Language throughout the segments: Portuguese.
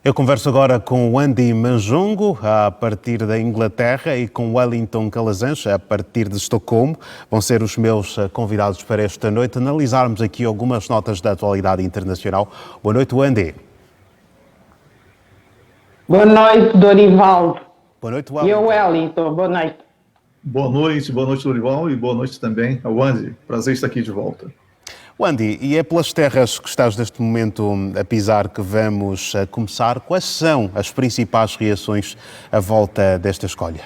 Eu converso agora com o Andy Manjongo, a partir da Inglaterra, e com Wellington Calazans, a partir de Estocolmo. Vão ser os meus convidados para esta noite, analisarmos aqui algumas notas da atualidade internacional. Boa noite, Andy. Boa noite, Dorival. Boa noite, Wellington. E eu, Wellington, boa noite. Boa noite, Dorival, e boa noite também ao Andy. Prazer estar aqui de volta. Andy, e é pelas terras que estás neste momento a pisar que vamos começar. Quais são as principais reações à volta desta escolha?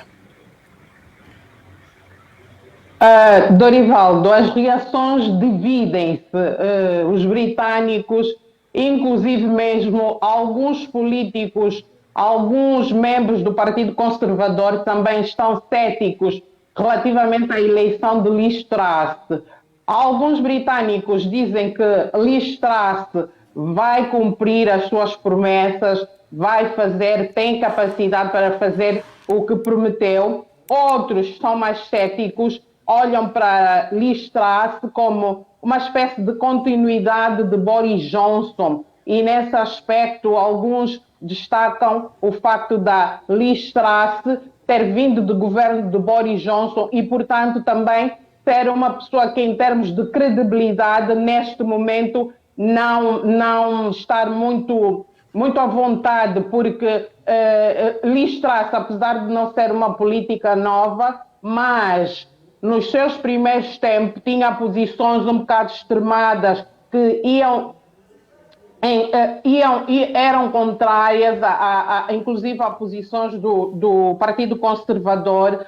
Dorivaldo, as reações dividem-se. Os britânicos, inclusive mesmo alguns políticos, alguns membros do Partido Conservador também estão céticos relativamente à eleição de Liz Truss. Alguns britânicos dizem que Liz Truss vai cumprir as suas promessas, tem capacidade para fazer o que prometeu. Outros são mais céticos, olham para Liz Truss como uma espécie de continuidade de Boris Johnson. E nesse aspecto, alguns destacam o facto da Liz Truss ter vindo do governo de Boris Johnson e, portanto, também ser uma pessoa que, em termos de credibilidade, neste momento, não estar muito à vontade, porque Liz Truss, apesar de não ser uma política nova, mas nos seus primeiros tempos tinha posições um bocado extremadas que eram contrárias, inclusive a posições do Partido Conservador.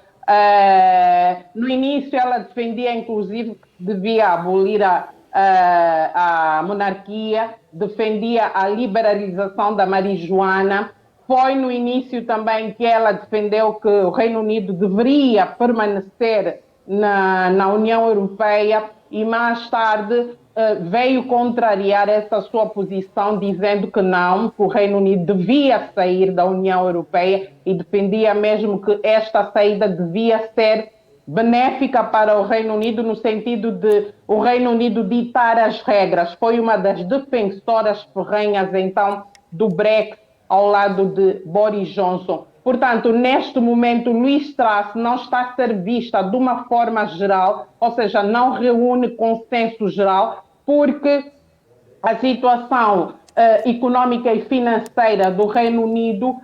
No início ela defendia, inclusive, que devia abolir a monarquia, defendia a liberalização da marijuana. Foi no início também que ela defendeu que o Reino Unido deveria permanecer na União Europeia e mais tarde veio contrariar essa sua posição, dizendo que não, que o Reino Unido devia sair da União Europeia e defendia mesmo que esta saída devia ser benéfica para o Reino Unido, no sentido de o Reino Unido ditar as regras. Foi uma das defensoras ferrenhas, então, do Brexit ao lado de Boris Johnson. Portanto, neste momento, Liz Truss não está a ser vista de uma forma geral, ou seja, não reúne consenso geral, porque a situação económica e financeira do Reino Unido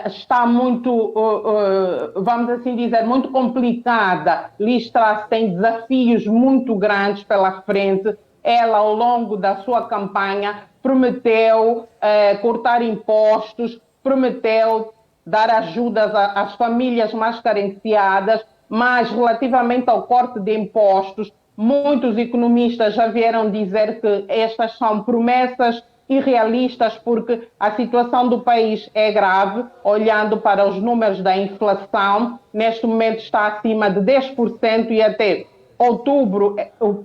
está muito, vamos assim dizer, muito complicada. Liz Truss tem desafios muito grandes pela frente. Ela, ao longo da sua campanha, prometeu cortar impostos, prometeu dar ajudas às famílias mais carenciadas, mas relativamente ao corte de impostos, muitos economistas já vieram dizer que estas são promessas irrealistas, porque a situação do país é grave. Olhando para os números da inflação, neste momento está acima de 10% e até outubro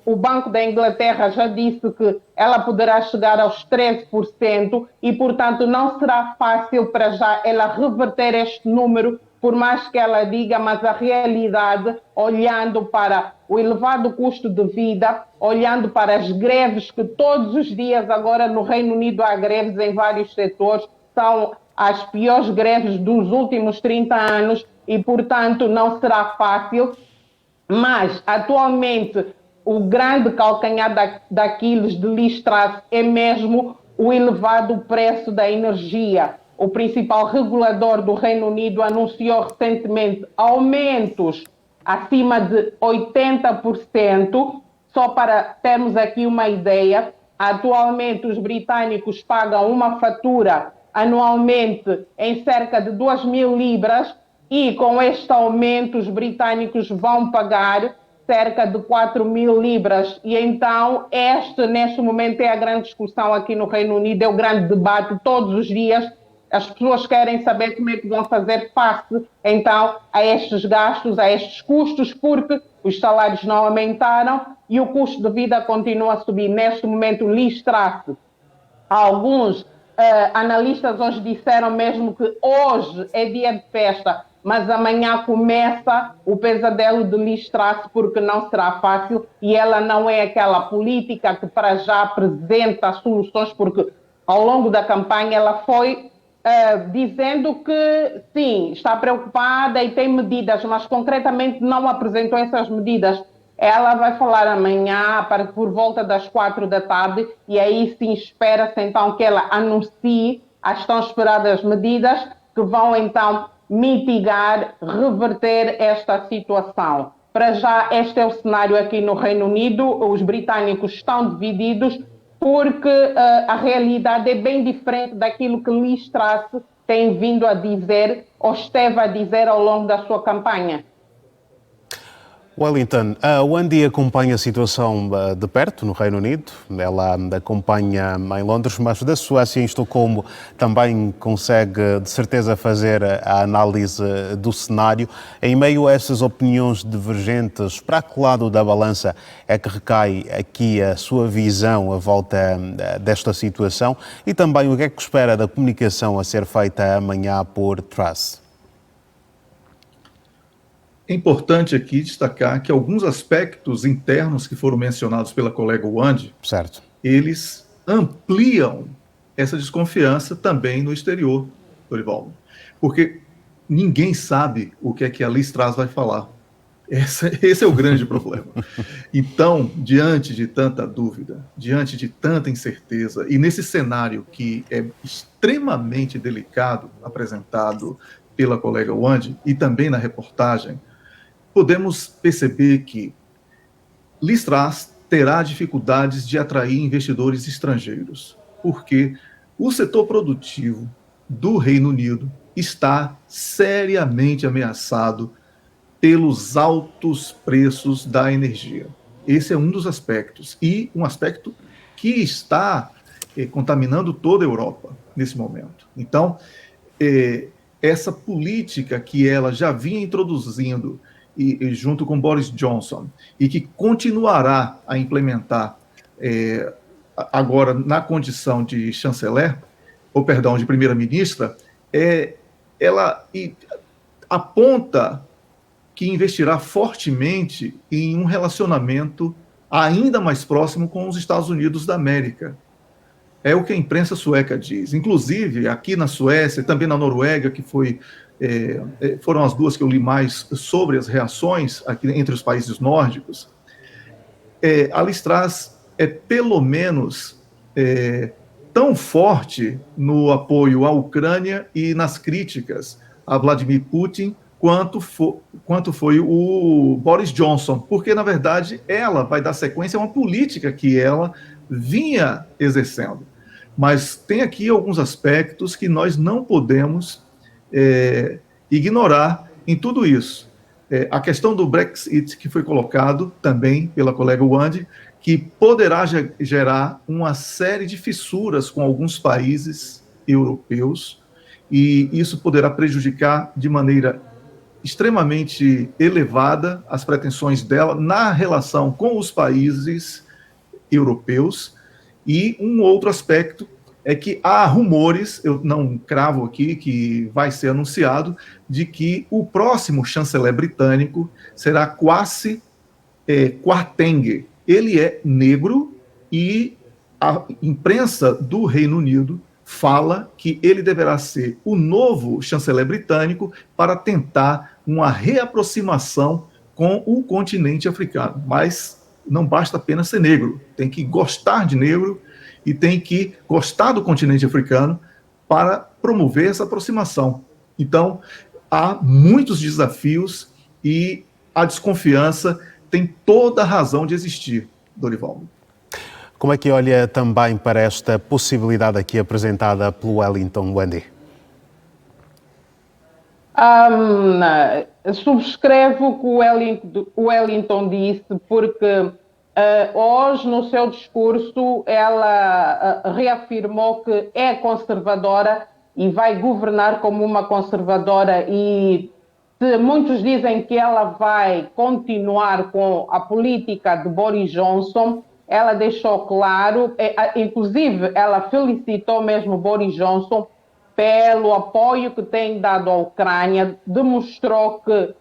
o Banco da Inglaterra já disse que ela poderá chegar aos 13% e, portanto, não será fácil para já ela reverter este número, por mais que ela diga, mas a realidade, olhando para o elevado custo de vida, olhando para as greves que todos os dias agora no Reino Unido há greves em vários setores, são as piores greves dos últimos 30 anos e, portanto, não será fácil. Mas, atualmente, o grande calcanhar daqueles de Liz Truss é mesmo o elevado preço da energia. O principal regulador do Reino Unido anunciou recentemente aumentos acima de 80%. Só para termos aqui uma ideia, atualmente os britânicos pagam uma fatura anualmente em cerca de 2.000 libras, e com este aumento os britânicos vão pagar cerca de 4.000 libras. E então neste momento é a grande discussão aqui no Reino Unido, é o grande debate todos os dias. As pessoas querem saber como é que vão fazer face então a estes gastos, a estes custos, porque os salários não aumentaram e o custo de vida continua a subir. Neste momento, Liz Truss, alguns analistas hoje disseram mesmo que hoje é dia de festa, mas amanhã começa o pesadelo de Liz Truss, porque não será fácil e ela não é aquela política que para já apresenta soluções, porque ao longo da campanha ela foi dizendo que sim, está preocupada e tem medidas, mas concretamente não apresentou essas medidas. Ela vai falar amanhã por volta das 4 da tarde e aí sim espera-se então que ela anuncie as tão esperadas medidas que vão então mitigar, reverter esta situação. Para já, este é o cenário aqui no Reino Unido. Os britânicos estão divididos porque a realidade é bem diferente daquilo que Liz Truss tem vindo a dizer ou esteve a dizer ao longo da sua campanha. Wellington, a Wendy acompanha a situação de perto no Reino Unido, ela acompanha em Londres, mas da Suécia em Estocolmo também consegue de certeza fazer a análise do cenário. Em meio a essas opiniões divergentes, para que lado da balança é que recai aqui a sua visão à volta desta situação e também o que é que espera da comunicação a ser feita amanhã por Truss? É importante aqui destacar que alguns aspectos internos que foram mencionados pela colega Wendy, Certo. eles ampliam essa desconfiança também no exterior, Dorival. Porque ninguém sabe o que é que a Liz Truss vai falar. Esse é o grande problema. Então, diante de tanta dúvida, diante de tanta incerteza, e nesse cenário que é extremamente delicado apresentado pela colega Wendy, e também na reportagem, podemos perceber que Liz Truss terá dificuldades de atrair investidores estrangeiros, porque o setor produtivo do Reino Unido está seriamente ameaçado pelos altos preços da energia. Esse é um dos aspectos, e um aspecto que está contaminando toda a Europa nesse momento. Então, essa política que ela já vinha introduzindo e junto com Boris Johnson, e que continuará a implementar agora na condição de chanceler, ou perdão, de primeira-ministra, ela aponta que investirá fortemente em um relacionamento ainda mais próximo com os Estados Unidos da América. É o que a imprensa sueca diz. Inclusive, aqui na Suécia, também na Noruega, que foram as duas que eu li mais sobre as reações aqui entre os países nórdicos, a Liz Truss é pelo menos tão forte no apoio à Ucrânia e nas críticas a Vladimir Putin quanto foi o Boris Johnson, porque, na verdade, ela vai dar sequência a uma política que ela vinha exercendo. Mas tem aqui alguns aspectos que nós não podemos ignorar em tudo isso. A questão do Brexit, que foi colocado também pela colega Wendy, que poderá gerar uma série de fissuras com alguns países europeus, e isso poderá prejudicar de maneira extremamente elevada as pretensões dela na relação com os países europeus. E um outro aspecto é que há rumores, eu não cravo aqui, que vai ser anunciado, de que o próximo chanceler britânico será Kwasi Kwarteng. Ele é negro e a imprensa do Reino Unido fala que ele deverá ser o novo chanceler britânico para tentar uma reaproximação com o continente africano. Mas não basta apenas ser negro, tem que gostar de negro e tem que gostar do continente africano para promover essa aproximação. Então, há muitos desafios e a desconfiança tem toda a razão de existir, Dorival. Como é que olha também para esta possibilidade aqui apresentada pelo Wellington, Wendy? Subscrevo o que o Wellington disse, porque hoje, no seu discurso, ela reafirmou que é conservadora e vai governar como uma conservadora, e muitos dizem que ela vai continuar com a política de Boris Johnson. Ela deixou claro, inclusive ela felicitou mesmo Boris Johnson pelo apoio que tem dado à Ucrânia, demonstrou que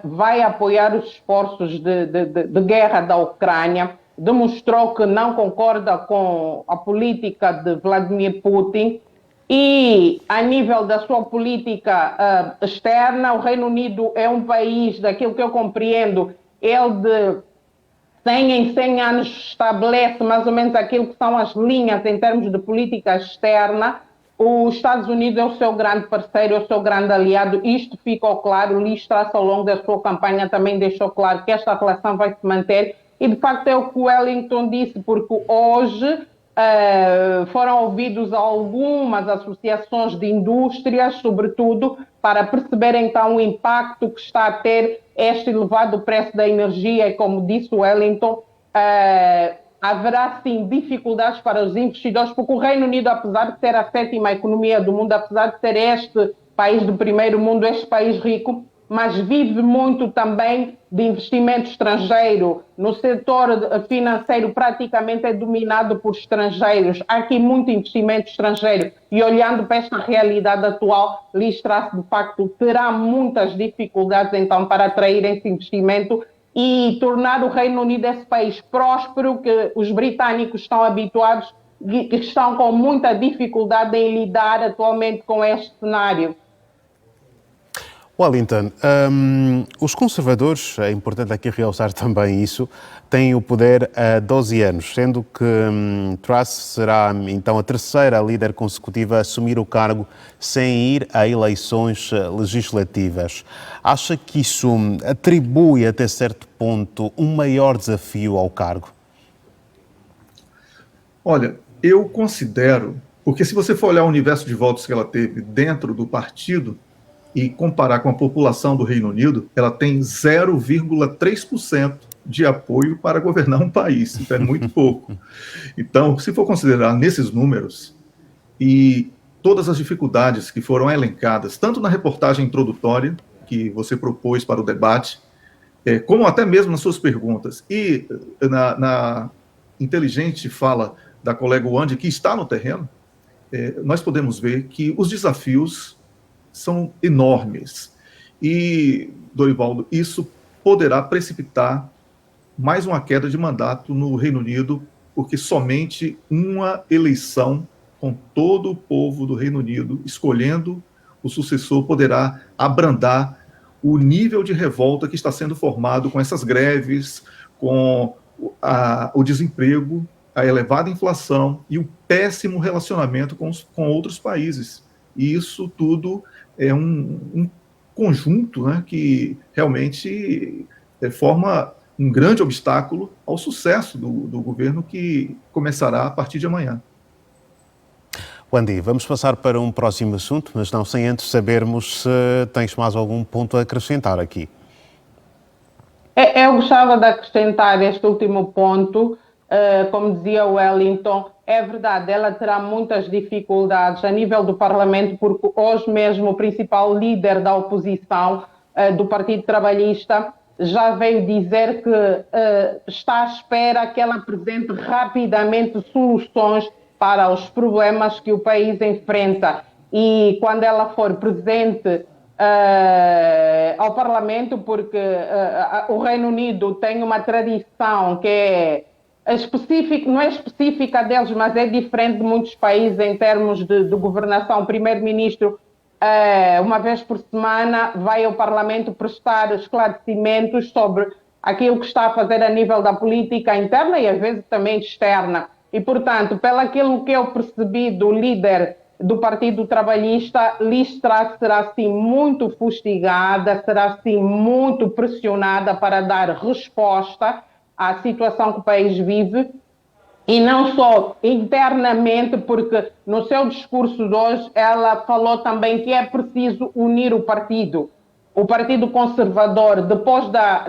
vai apoiar os esforços de guerra da Ucrânia, demonstrou que não concorda com a política de Vladimir Putin E, a nível da sua política externa, o Reino Unido é um país, daquilo que eu compreendo, ele de 100 em 100 anos estabelece mais ou menos aquilo que são as linhas em termos de política externa. Os Estados Unidos é o seu grande parceiro, é o seu grande aliado. Isto ficou claro. Liz Truss, ao longo da sua campanha, também deixou claro que esta relação vai se manter. E, de facto, é o que o Wellington disse, porque hoje foram ouvidos algumas associações de indústrias, sobretudo, para perceber então o impacto que está a ter este elevado preço da energia. E, como disse o Wellington, haverá sim dificuldades para os investidores, porque o Reino Unido, apesar de ser a 7ª economia do mundo, apesar de ser este país do primeiro mundo, este país rico, mas vive muito também de investimento estrangeiro. No setor financeiro praticamente é dominado por estrangeiros. Há aqui muito investimento estrangeiro. E olhando para esta realidade atual, Liz Truss, de facto, terá muitas dificuldades então para atrair esse investimento e tornar o Reino Unido esse país próspero que os britânicos estão habituados, que estão com muita dificuldade em lidar atualmente com este cenário. Wellington, os conservadores, é importante aqui realçar também isso, têm o poder há 12 anos, sendo que Truss será então a 3ª líder consecutiva a assumir o cargo sem ir a eleições legislativas. Acha que isso atribui até certo ponto um maior desafio ao cargo? Olha, eu considero, porque se você for olhar o universo de votos que ela teve dentro do partido, e comparar com a população do Reino Unido, ela tem 0,3% de apoio para governar um país. Então é muito pouco. Então, se for considerar nesses números e todas as dificuldades que foram elencadas, tanto na reportagem introdutória que você propôs para o debate, como até mesmo nas suas perguntas, e na inteligente fala da colega Wandi, que está no terreno, nós podemos ver que os desafios são enormes. E, Dorivaldo, isso poderá precipitar mais uma queda de mandato no Reino Unido, porque somente uma eleição com todo o povo do Reino Unido escolhendo o sucessor poderá abrandar o nível de revolta que está sendo formado com essas greves, com o desemprego, a elevada inflação e o péssimo relacionamento com outros países. E isso tudo é um conjunto, né, que realmente forma um grande obstáculo ao sucesso do governo que começará a partir de amanhã. Wandi, vamos passar para um próximo assunto, mas não sem antes sabermos se tens mais algum ponto a acrescentar aqui. Eu gostava de acrescentar este último ponto. Como dizia o Wellington, é verdade, ela terá muitas dificuldades a nível do Parlamento, porque hoje mesmo o principal líder da oposição do Partido Trabalhista já veio dizer que está à espera que ela apresente rapidamente soluções para os problemas que o país enfrenta. E quando ela for presente ao Parlamento, porque o Reino Unido tem uma tradição que é específica, não é específica deles, mas é diferente de muitos países em termos de governação. O primeiro-ministro, uma vez por semana, vai ao Parlamento prestar esclarecimentos sobre aquilo que está a fazer a nível da política interna e às vezes também externa. E, portanto, pelo aquilo que eu percebi do líder do Partido Trabalhista, Liz Truss será sim muito fustigada, será sim muito pressionada para dar resposta à situação que o país vive, e não só internamente, porque no seu discurso de hoje ela falou também que é preciso unir o partido. O Partido Conservador, depois da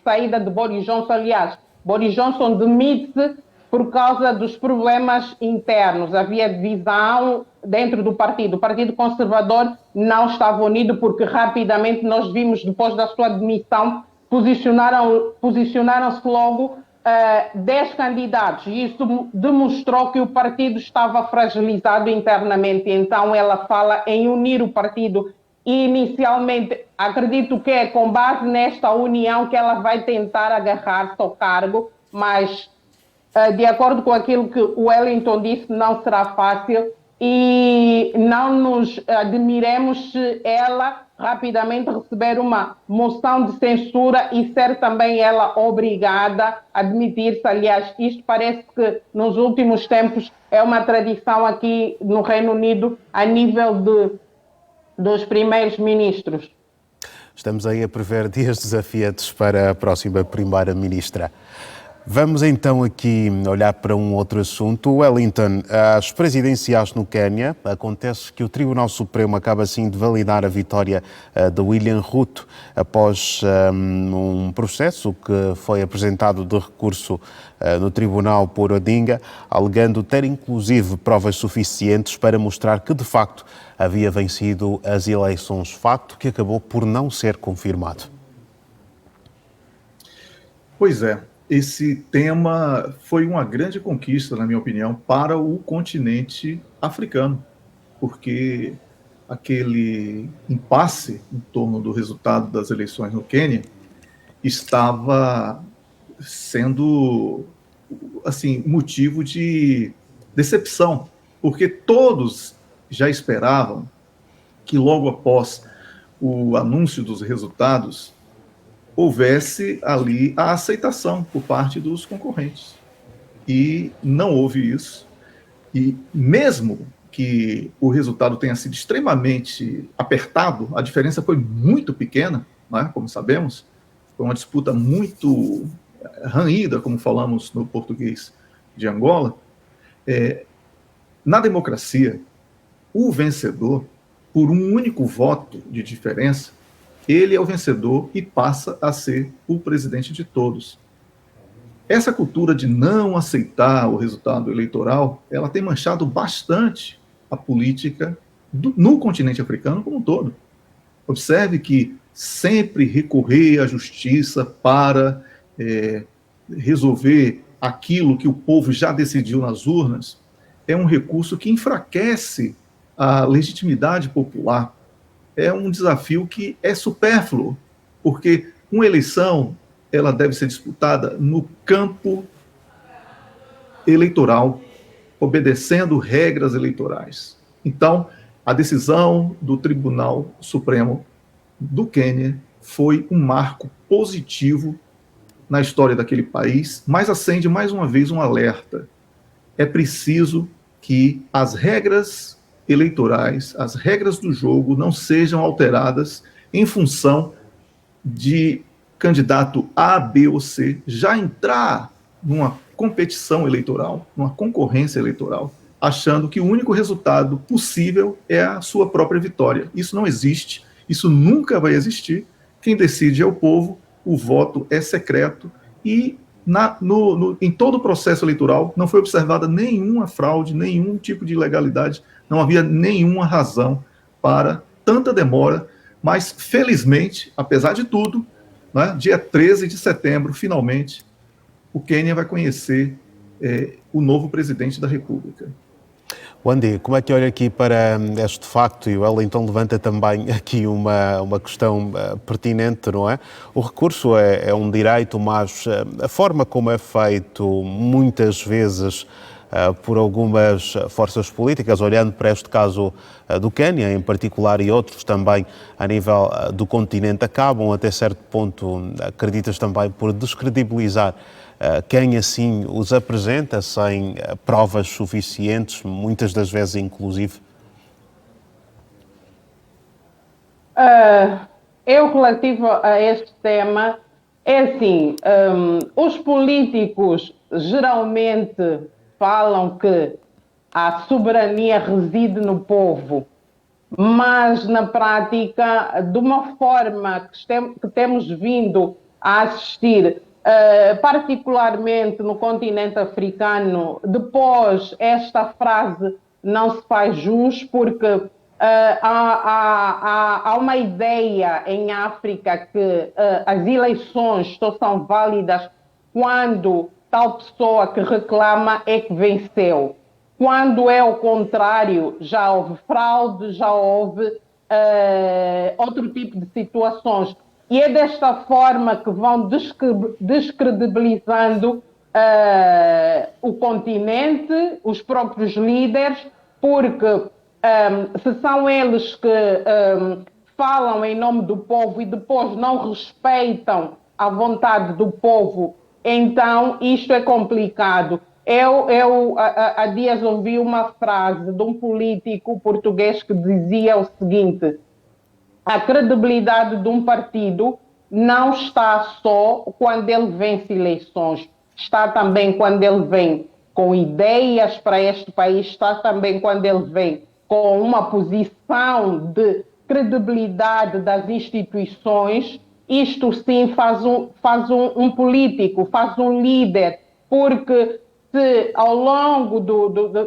saída de Boris Johnson, aliás, Boris Johnson demite-se por causa dos problemas internos. Havia divisão dentro do partido. O Partido Conservador não estava unido porque rapidamente nós vimos, depois da sua demissão, posicionaram-se logo 10 candidatos. E isso demonstrou que o partido estava fragilizado internamente. Então ela fala em unir o partido. E inicialmente, acredito que é com base nesta união que ela vai tentar agarrar-se ao cargo, mas de acordo com aquilo que o Wellington disse, não será fácil. e não nos admiremos se ela rapidamente receber uma moção de censura e ser também ela obrigada a admitir-se. Aliás, isto parece que nos últimos tempos é uma tradição aqui no Reino Unido a nível dos primeiros ministros. Estamos aí a prever dias desafiantes para a próxima Primeira-Ministra. Vamos então aqui olhar para um outro assunto. Wellington, as presidenciais no Quênia, acontece que o Tribunal Supremo acaba assim de validar a vitória de William Ruto após um processo que foi apresentado de recurso no Tribunal por Odinga, alegando ter inclusive provas suficientes para mostrar que de facto havia vencido as eleições, facto que acabou por não ser confirmado. Pois é. Esse tema foi uma grande conquista, na minha opinião, para o continente africano, porque aquele impasse em torno do resultado das eleições no Quênia estava sendo, assim, motivo de decepção, porque todos já esperavam que logo após o anúncio dos resultados houvesse ali a aceitação por parte dos concorrentes. E não houve isso. E mesmo que o resultado tenha sido extremamente apertado, a diferença foi muito pequena, né, como sabemos, foi uma disputa muito ranhida, como falamos no português de Angola. Na democracia, o vencedor, por um único voto de diferença, ele é o vencedor e passa a ser o presidente de todos. Essa cultura de não aceitar o resultado eleitoral, ela tem manchado bastante a política no continente africano como um todo. Observe que sempre recorrer à justiça para resolver aquilo que o povo já decidiu nas urnas é um recurso que enfraquece a legitimidade popular. É um desafio que é supérfluo, porque uma eleição ela deve ser disputada no campo eleitoral, obedecendo regras eleitorais. Então, a decisão do Tribunal Supremo do Quênia foi um marco positivo na história daquele país, mas acende mais uma vez um alerta. É preciso que as regras eleitorais, as regras do jogo não sejam alteradas em função de candidato A, B ou C já entrar numa competição eleitoral, numa concorrência eleitoral, achando que o único resultado possível é a sua própria vitória. Isso não existe, isso nunca vai existir. Quem decide é o povo, o voto é secreto e em todo o processo eleitoral não foi observada nenhuma fraude, nenhum tipo de ilegalidade, não havia nenhuma razão para tanta demora, mas felizmente, apesar de tudo, né, dia 13 de setembro, finalmente, o Quênia vai conhecer o novo presidente da República. Wendy, como é que olha aqui para este facto? E o Wellington levanta também aqui uma questão pertinente, não é? O recurso é um direito, mas a forma como é feito muitas vezes por algumas forças políticas, olhando para este caso do Quênia em particular e outros também a nível do continente, acabam até certo ponto, acreditas também, por descredibilizar quem assim os apresenta sem provas suficientes, muitas das vezes inclusive? Eu, relativo a este tema, é assim, os políticos geralmente falam que a soberania reside no povo, mas na prática, de uma forma que temos vindo a assistir, particularmente no continente africano, depois esta frase não se faz jus, porque há uma ideia em África que as eleições só são válidas quando tal pessoa que reclama é que venceu. Quando é o contrário, já houve fraude, já houve outro tipo de situações. E é desta forma que vão descredibilizando o continente, os próprios líderes, porque se são eles que falam em nome do povo e depois não respeitam a vontade do povo, então isto é complicado. Eu há dias ouvi uma frase de um político português que dizia o seguinte: a credibilidade de um partido não está só quando ele vence eleições, está também quando ele vem com ideias para este país, está também quando ele vem com uma posição de credibilidade das instituições. Isto sim faz um político, faz um líder, porque se ao longo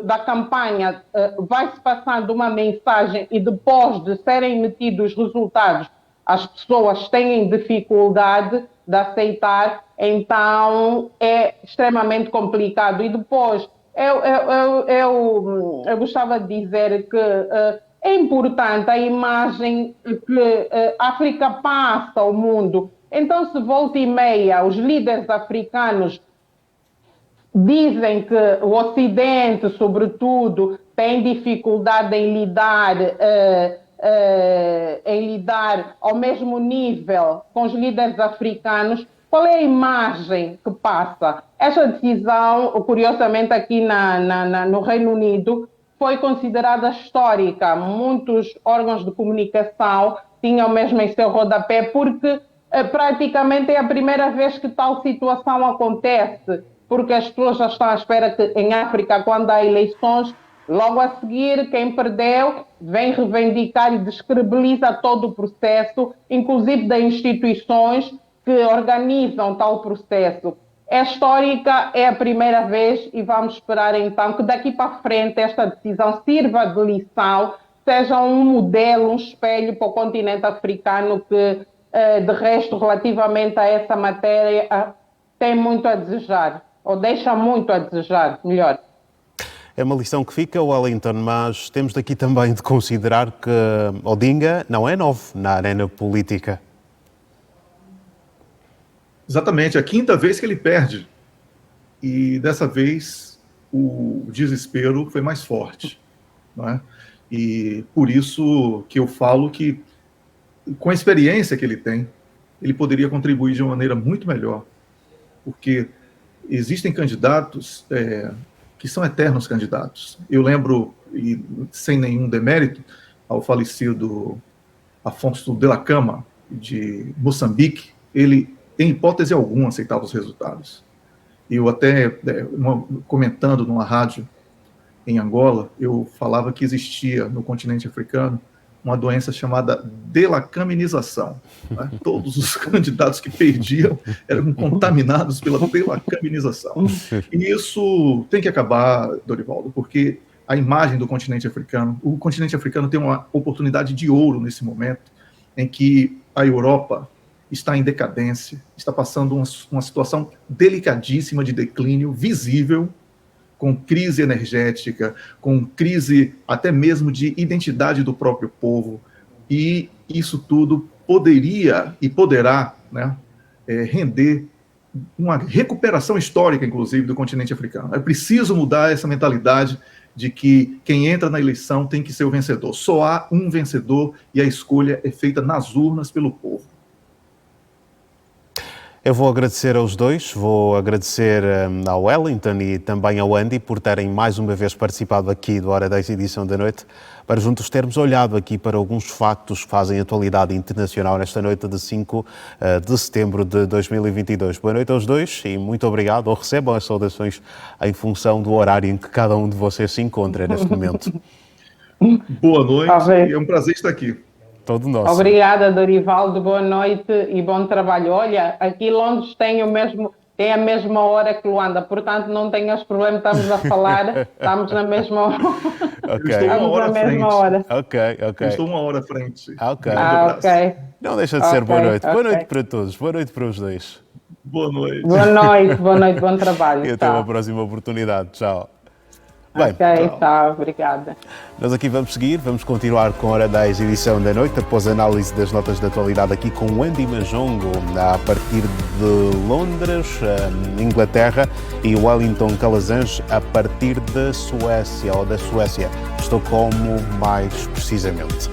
da campanha vai-se passando uma mensagem e depois de serem metidos resultados as pessoas têm dificuldade de aceitar, então é extremamente complicado. E depois, eu gostava de dizer que é importante a imagem que a África passa ao mundo. Então, se volta e meia os líderes africanos dizem que o Ocidente, sobretudo, tem dificuldade em lidar ao mesmo nível com os líderes africanos, qual é a imagem que passa? Esta decisão, curiosamente, aqui no Reino Unido, foi considerada histórica. Muitos órgãos de comunicação tinham mesmo em seu rodapé, porque praticamente é a primeira vez que tal situação acontece, porque as pessoas já estão à espera que em África, quando há eleições, logo a seguir, quem perdeu vem reivindicar e descredibiliza todo o processo, inclusive das instituições que organizam tal processo. É histórica, é a primeira vez e vamos esperar então que daqui para frente esta decisão sirva de lição, seja um modelo, um espelho para o continente africano que, de resto, relativamente a essa matéria, tem muito a desejar, ou deixa muito a desejar, melhor. É uma lição que fica, Wellington, mas temos daqui também de considerar que Odinga não é novo na arena política. Exatamente, a quinta vez que ele perde. E dessa vez o desespero foi mais forte, não é? E por isso que eu falo que, com a experiência que ele tem, ele poderia contribuir de uma maneira muito melhor. Porque existem candidatos que são eternos candidatos. Eu lembro, e sem nenhum demérito, ao falecido Afonso Dhlakama, de Moçambique, ele, em hipótese alguma, aceitava os resultados. Eu até, comentando numa rádio em Angola, eu falava que existia no continente africano uma doença chamada delacaminização. Né? Todos os candidatos que perdiam eram contaminados pela delacaminização. E isso tem que acabar, Dorivaldo, porque a imagem do continente africano, o continente africano tem uma oportunidade de ouro nesse momento, em que a Europa está em decadência, está passando uma situação delicadíssima de declínio visível, com crise energética, com crise até mesmo de identidade do próprio povo, e isso tudo poderia e poderá, né, render uma recuperação histórica, inclusive, do continente africano. É preciso mudar essa mentalidade de que quem entra na eleição tem que ser o vencedor. Só há um vencedor e a escolha é feita nas urnas pelo povo. Eu vou agradecer aos dois, vou agradecer ao Wellington e também ao Andy por terem mais uma vez participado aqui do Hora 10 edição da noite, para juntos termos olhado aqui para alguns factos que fazem atualidade internacional nesta noite de 5 de setembro de 2022. Boa noite aos dois e muito obrigado, ou recebam as saudações em função do horário em que cada um de vocês se encontra neste momento. Boa noite, é um prazer estar aqui. Todo nosso. Obrigada, Dorivaldo. Boa noite e bom trabalho. Olha, aqui Londres tem a mesma hora que Luanda, portanto não tenhas problema, estamos a falar, estamos na mesma hora. Okay. Estou uma hora à frente. Ok. Eu estou uma hora à frente. Ok. Não deixa de ser boa noite. Boa noite para todos, boa noite para os dois. Boa noite. Boa noite, bom trabalho. E até uma próxima oportunidade. Tchau. Bem, Ok, tá, obrigada. nós aqui vamos seguir, vamos continuar com a Hora 10, edição da noite, após a análise das notas de atualidade aqui com Wendy Manjongo, a partir de Londres, Inglaterra, e Wellington Calazans, a partir da Suécia, Estocolmo mais precisamente.